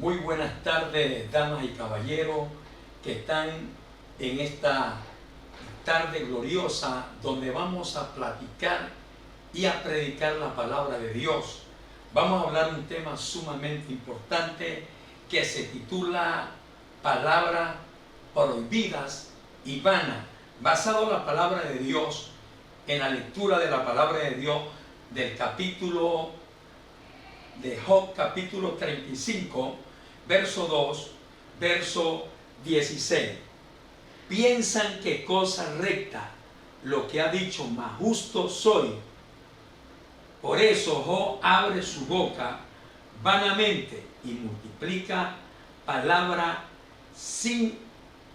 Muy buenas tardes, damas y caballeros que están en esta tarde gloriosa donde vamos a platicar y a predicar la palabra de Dios. Vamos a hablar un tema sumamente importante que se titula Palabras prohibidas y vanas, basado en la palabra de Dios, en la lectura de la palabra de Dios del capítulo de Job, capítulo 35, verso 2, verso 16. Piensan que cosa recta lo que ha dicho, más justo soy. Por eso Job abre su boca vanamente y multiplica palabra sin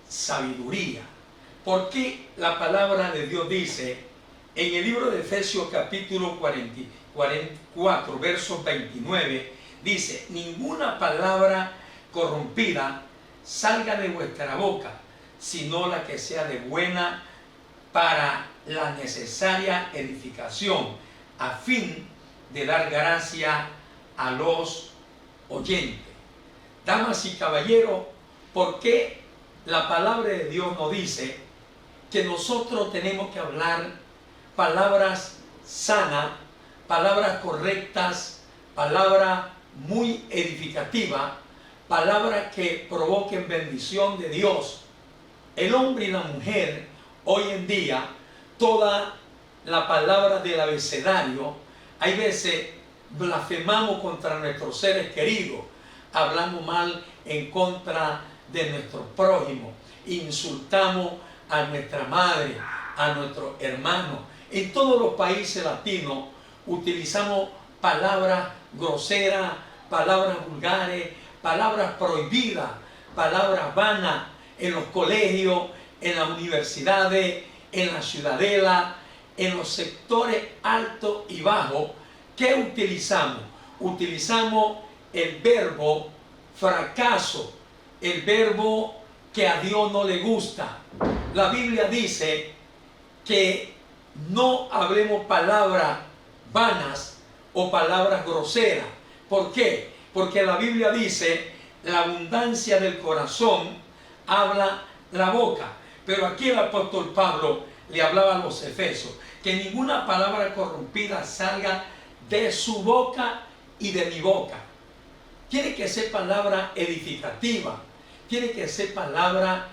sabiduría. ¿Por qué la palabra de Dios dice en el libro de Efesios capítulo 44, verso 29, dice: ninguna palabra corrompida salga de vuestra boca, sino la que sea de buena para la necesaria edificación, a fin de dar gracia a los oyentes. Damas y caballeros, ¿por qué la palabra de Dios nos dice que nosotros tenemos que hablar palabras sanas, palabras correctas, palabras muy edificativas, palabras que provoquen bendición de Dios? El hombre y la mujer hoy en día, toda la palabra del abecedario, hay veces blasfemamos contra nuestros seres queridos, hablamos mal en contra de nuestro prójimo, insultamos a nuestra madre, a nuestros hermanos. En todos los países latinos utilizamos palabras groseras, palabras vulgares, palabras prohibidas, palabras vanas en los colegios, en las universidades, en la ciudadela, en los sectores altos y bajos. ¿Qué utilizamos? Utilizamos el verbo fracaso, el verbo que a Dios no le gusta. La Biblia dice que no hablemos palabras vanas o palabras groseras. ¿Por qué? Porque la Biblia dice: la abundancia del corazón habla la boca. Pero aquí el apóstol Pablo le hablaba a los efesios que ninguna palabra corrompida salga de su boca y de mi boca. Tiene que ser palabra edificativa, tiene que ser palabra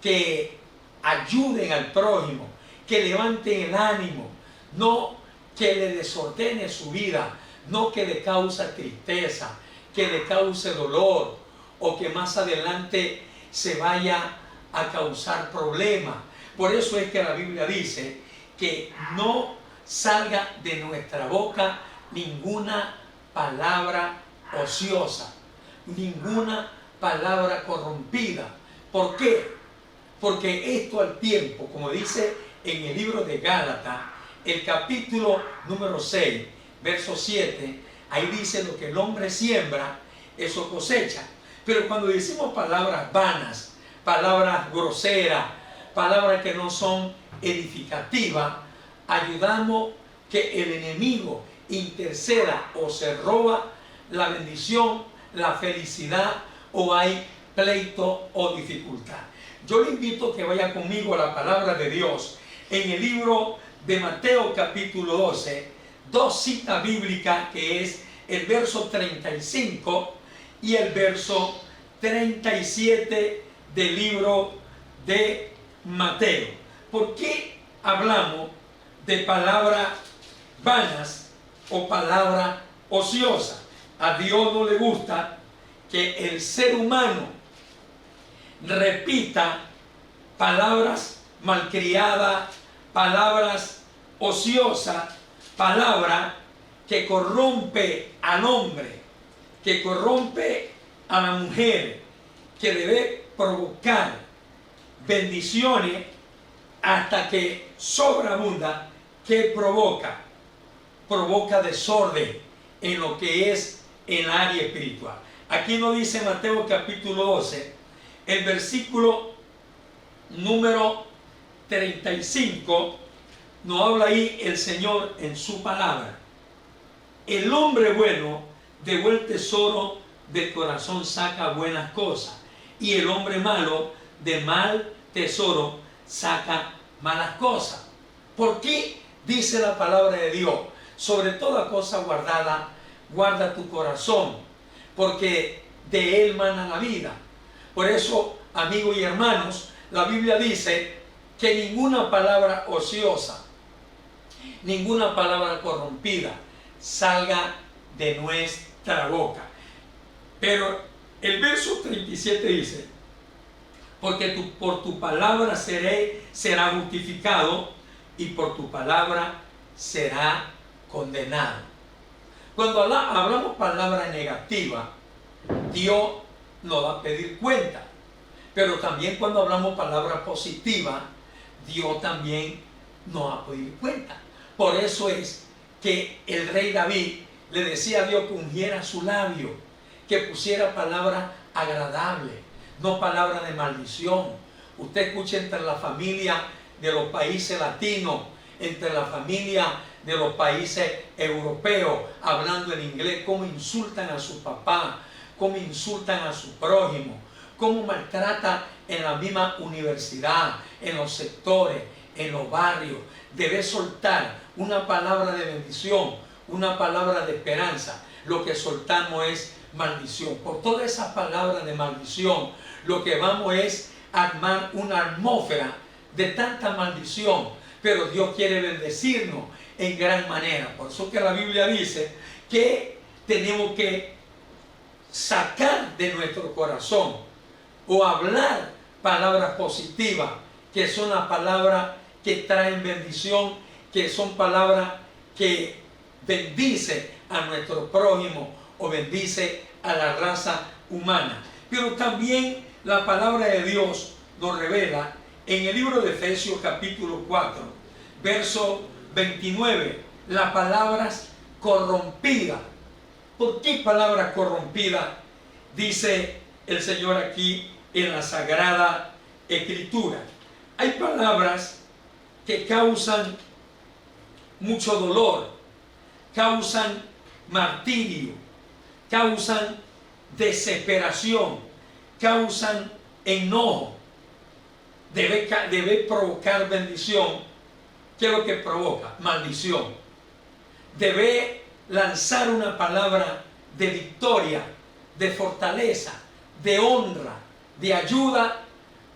que ayuden al prójimo, que levanten el ánimo, no que le desordene su vida, no que le cause tristeza, que le cause dolor o que más adelante se vaya a causar problemas. Por eso es que la Biblia dice que no salga de nuestra boca ninguna palabra ociosa, ninguna palabra corrompida. ¿Por qué? Porque esto al tiempo, como dice en el libro de Gálatas, el capítulo número 6, verso 7, ahí dice: lo que el hombre siembra, eso cosecha. Pero cuando decimos palabras vanas, palabras groseras, palabras que no son edificativas, ayudamos que el enemigo interceda o se roba la bendición, la felicidad, o hay pleito o dificultad. Yo le invito a que vaya conmigo a la palabra de Dios en el libro de Mateo capítulo 12, dos citas bíblicas, que es el verso 35 y el verso 37 del libro de Mateo. ¿Por qué hablamos de palabras vanas o palabras ociosas? A Dios no le gusta que el ser humano repita palabras malcriadas, palabras ociosas, palabras que corrompe al hombre, que corrompe a la mujer, que debe provocar bendiciones hasta que sobreabunda. ¿Qué provoca? Provoca desorden en lo que es el área espiritual. Aquí nos dice Mateo capítulo 12, el versículo número 35, nos habla ahí el Señor en su palabra: el hombre bueno de buen tesoro del corazón saca buenas cosas, y el hombre malo de mal tesoro saca malas cosas. ¿Por qué dice la palabra de Dios? Sobre toda cosa guardada, guarda tu corazón, porque de él mana la vida. Por eso, amigos y hermanos, la Biblia dice que ninguna palabra ociosa, ninguna palabra corrompida salga de nuestra boca. Pero el verso 37 dice: porque por tu palabra será justificado, y por tu palabra será condenado. Cuando hablamos palabra negativa, Dios nos va a pedir cuenta. Pero también cuando hablamos palabra positiva, Dios también nos va a pedir cuenta. Por eso es que el rey David le decía a Dios que ungiera su labio, que pusiera palabra agradable, no palabra de maldición. Usted escucha entre la familia de los países latinos, entre la familia de los países europeos, hablando en inglés, cómo insultan a su papá, cómo insultan a su prójimo, cómo maltratan en la misma universidad, en los sectores, en los barrios. Debe soltar una palabra de bendición, una palabra de esperanza. Lo que soltamos es maldición. Por todas esas palabras de maldición, lo que vamos es armar una atmósfera de tanta maldición. Pero Dios quiere bendecirnos en gran manera. Por eso que la Biblia dice que tenemos que sacar de nuestro corazón o hablar palabras positivas, que son las palabras que traen bendición, que son palabras que bendice a nuestro prójimo o bendice a la raza humana. Pero también la palabra de Dios nos revela en el libro de Efesios capítulo 4, verso 29, las palabras corrompidas. ¿Por qué palabra corrompida? Dice el Señor aquí en la Sagrada Escritura. Hay palabras que causan mucho dolor, causan martirio, causan desesperación, causan enojo. Debe provocar bendición. ¿Qué es lo que provoca? Maldición. Debe lanzar una palabra de victoria, de fortaleza, de honra, de ayuda,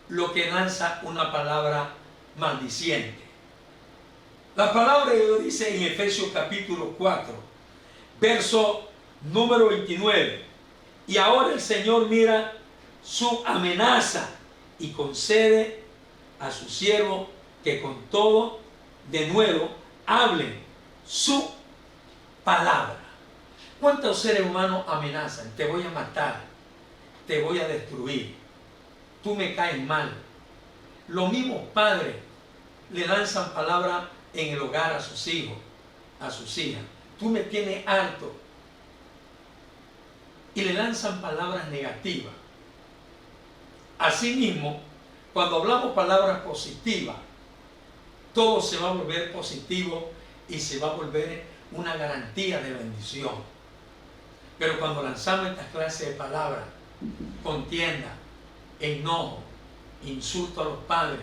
lo que lanza una palabra maldiciente. La palabra de Dios dice en Efesios capítulo 4, verso número 29, y ahora el Señor mira su amenaza y concede a su siervo que con todo de nuevo hablen su palabra. ¿Cuántos seres humanos amenazan? Te voy a matar, te voy a destruir, tú me caes mal. Los mismos padres le lanzan palabras en el hogar a sus hijos, a sus hijas. Tú me tienes harto. Y le lanzan palabras negativas. Asimismo, cuando hablamos palabras positivas, todo se va a volver positivo y se va a volver una garantía de bendición. Pero cuando lanzamos estas clases de palabras, contienda, enojo, insulto a los padres,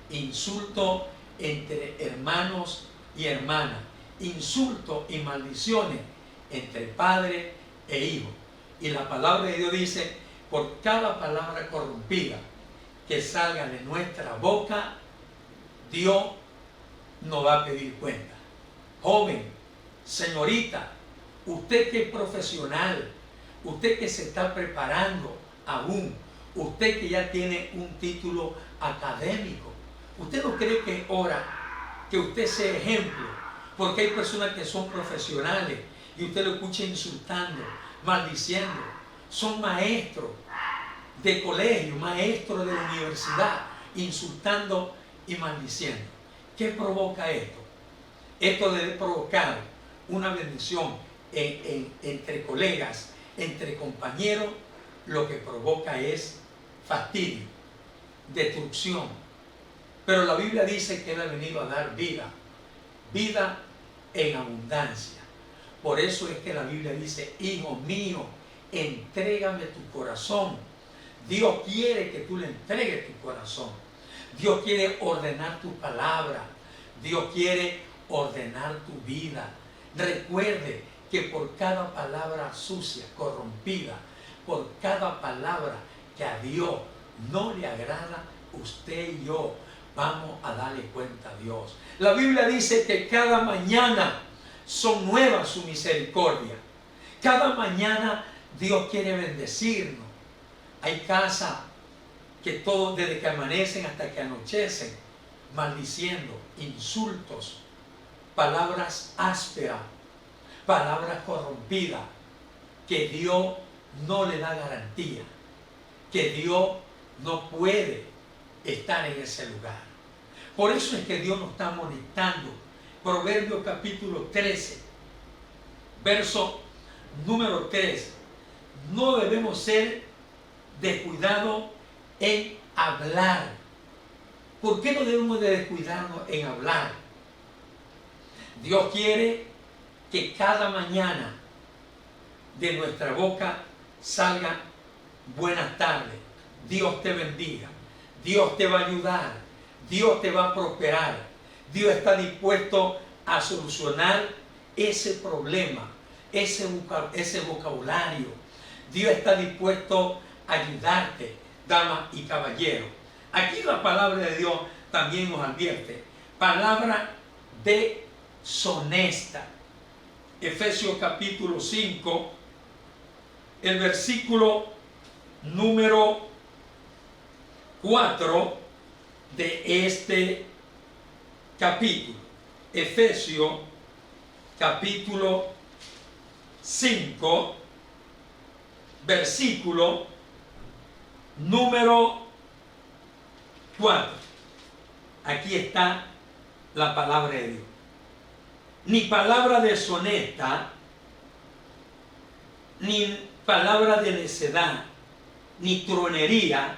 insulto entre hermanos y hermanas, insulto y maldiciones entre padre e hijo. Y la palabra de Dios dice: por cada palabra corrompida que salga de nuestra boca, Dios nos va a pedir cuenta. Joven, señorita, usted que es profesional, usted que se está preparando aún, usted que ya tiene un título académico, ¿usted no cree que es hora que usted sea ejemplo? Porque hay personas que son profesionales y usted lo escucha insultando, maldiciendo. Son maestros de colegio, maestros de la universidad, insultando y maldiciendo. ¿Qué provoca esto? Esto debe provocar una bendición entre colegas, entre compañeros. Lo que provoca es fastidio, destrucción. Pero la Biblia dice que Él ha venido a dar vida, vida en abundancia. Por eso es que la Biblia dice: hijo mío, entrégame tu corazón. Dios quiere que tú le entregues tu corazón. Dios quiere ordenar tu palabra. Dios quiere ordenar tu vida. Recuerde que por cada palabra sucia, corrompida, por cada palabra que a Dios no le agrada, usted y yo vamos a darle cuenta a Dios. La Biblia dice que cada mañana son nuevas su misericordia. Cada mañana Dios quiere bendecirnos. Hay casas que todos desde que amanecen hasta que anochecen, maldiciendo, insultos, palabras ásperas, palabras corrompidas, que Dios no le da garantía, que Dios no puede estar en ese lugar. Por eso es que Dios nos está amonestando. Proverbios capítulo 13, verso número 3. No debemos ser descuidados en hablar. ¿Por qué no debemos de descuidarnos en hablar? Dios quiere que cada mañana de nuestra boca salga buenas tardes, Dios te bendiga, Dios te va a ayudar, Dios te va a prosperar, Dios está dispuesto a solucionar ese problema, ese vocabulario. Dios está dispuesto a ayudarte, dama y caballero. Aquí la palabra de Dios también nos advierte, palabra deshonesta. Efesios capítulo 5, el versículo número 4 de este capítulo. Efesios capítulo 5, versículo número 4. Aquí está la palabra de Dios. Ni palabra deshonesta, ni palabra de necedad, ni truenería,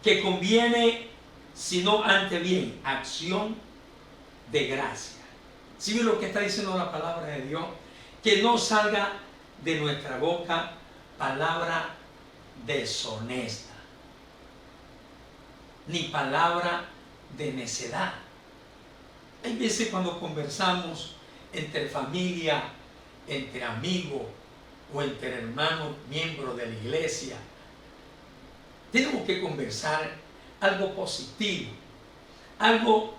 que conviene, sino ante bien, acción de gracia. ¿Sí ven lo que está diciendo la palabra de Dios? Que no salga de nuestra boca palabra deshonesta, ni palabra de necedad. Hay veces cuando conversamos entre familia, entre amigos o entre hermanos, miembros de la iglesia, tenemos que conversar algo positivo, algo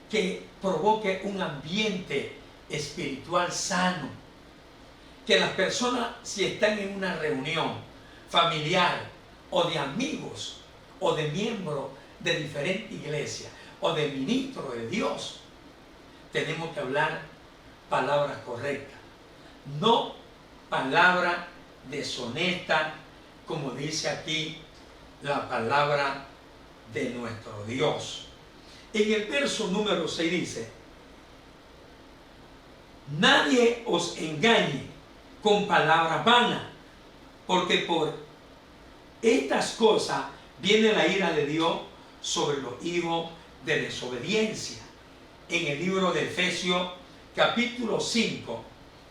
que provoque un ambiente espiritual sano. Que las personas, si están en una reunión familiar o de amigos o de miembros de diferentes iglesias o de ministros de Dios, tenemos que hablar palabras correctas, no palabras deshonestas, como dice aquí la palabra de nuestro Dios. En el verso número 6 dice: nadie os engañe con palabras vanas, porque por estas cosas viene la ira de Dios sobre los hijos de desobediencia. En el libro de Efesios capítulo 5,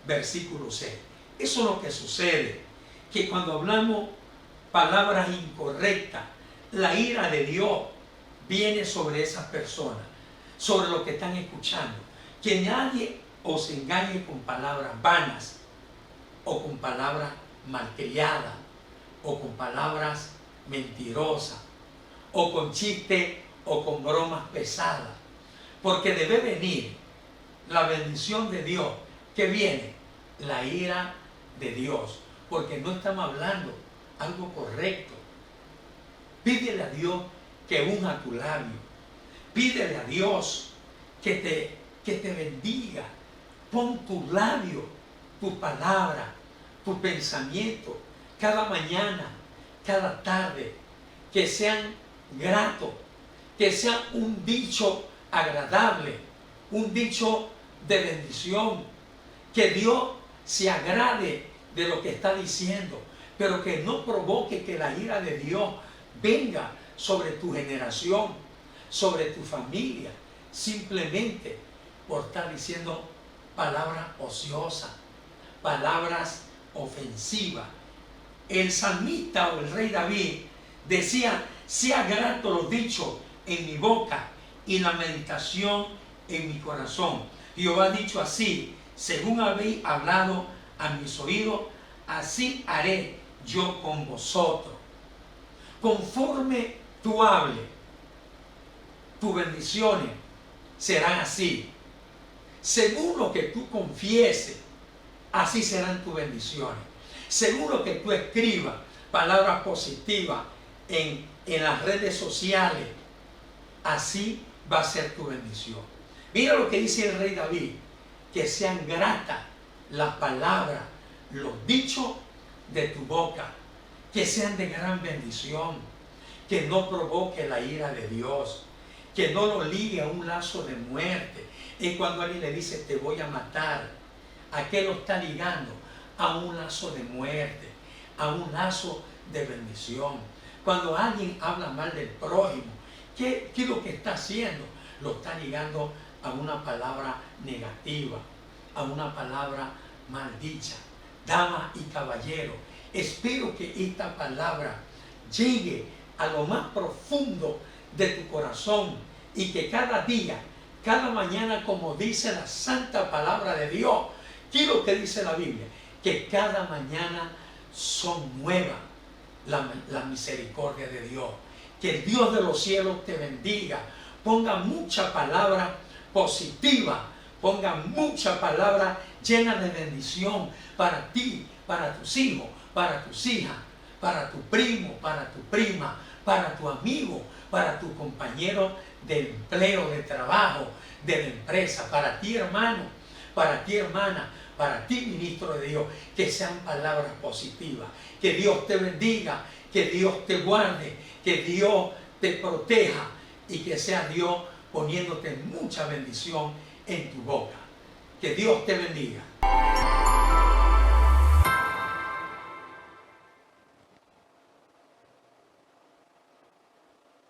versículo 6. Eso es lo que sucede, que cuando hablamos palabras incorrectas, la ira de Dios viene sobre esas personas, sobre los que están escuchando. Que nadie os engañe con palabras vanas, o con palabras malcriadas, o con palabras mentirosas, o con chistes, o con bromas pesadas. Porque debe venir la bendición de Dios, que viene la ira de Dios, porque no estamos hablando algo correcto. Pídele a Dios que unja tu labio. Pídele a Dios que te bendiga. Pon tu labio, tu palabra, tu pensamiento, cada mañana, cada tarde, que sean gratos, que sean un dicho agradable, un dicho de bendición, que Dios se agrade de lo que está diciendo, pero que no provoque que la ira de Dios venga sobre tu generación, sobre tu familia, simplemente por estar diciendo palabras ociosas, palabras ofensiva. El salmista o el rey David decía: sea grato lo dicho en mi boca y la meditación en mi corazón. Jehová ha dicho así: según habéis hablado a mis oídos, así haré yo con vosotros. Conforme tú hables, tus bendiciones serán así. Según lo que tú confieses, así serán tus bendiciones. Según lo que tú escribas, palabras positivas en las redes sociales, así va a ser tu bendición. Mira lo que dice el rey David: que sean gratas las palabras, los dichos de tu boca, que sean de gran bendición, que no provoque la ira de Dios, que no lo ligue a un lazo de muerte. Y cuando alguien le dice: te voy a matar, ¿a qué lo está ligando? A un lazo de muerte, a un lazo de bendición. Cuando alguien habla mal del prójimo, ¿qué es lo que está haciendo? Lo está ligando a una palabra negativa, a una palabra maldicha. Damas y caballeros, espero que esta palabra llegue a lo más profundo de tu corazón y que cada día, cada mañana, como dice la santa palabra de Dios, ¿qué es lo que dice la Biblia? Que cada mañana son nuevas la misericordia de Dios. Que el Dios de los cielos te bendiga. Ponga mucha palabra positiva, ponga mucha palabra llena de bendición para ti, para tus hijos, para tus hijas, para tu primo, para tu prima, para tu amigo, para tu compañero de empleo, de trabajo, de la empresa, para ti, hermano, para ti, hermana, para ti, ministro de Dios. Que sean palabras positivas. Que Dios te bendiga, que Dios te guarde, que Dios te proteja y que sea Dios poniéndote mucha bendición en tu boca. Que Dios te bendiga.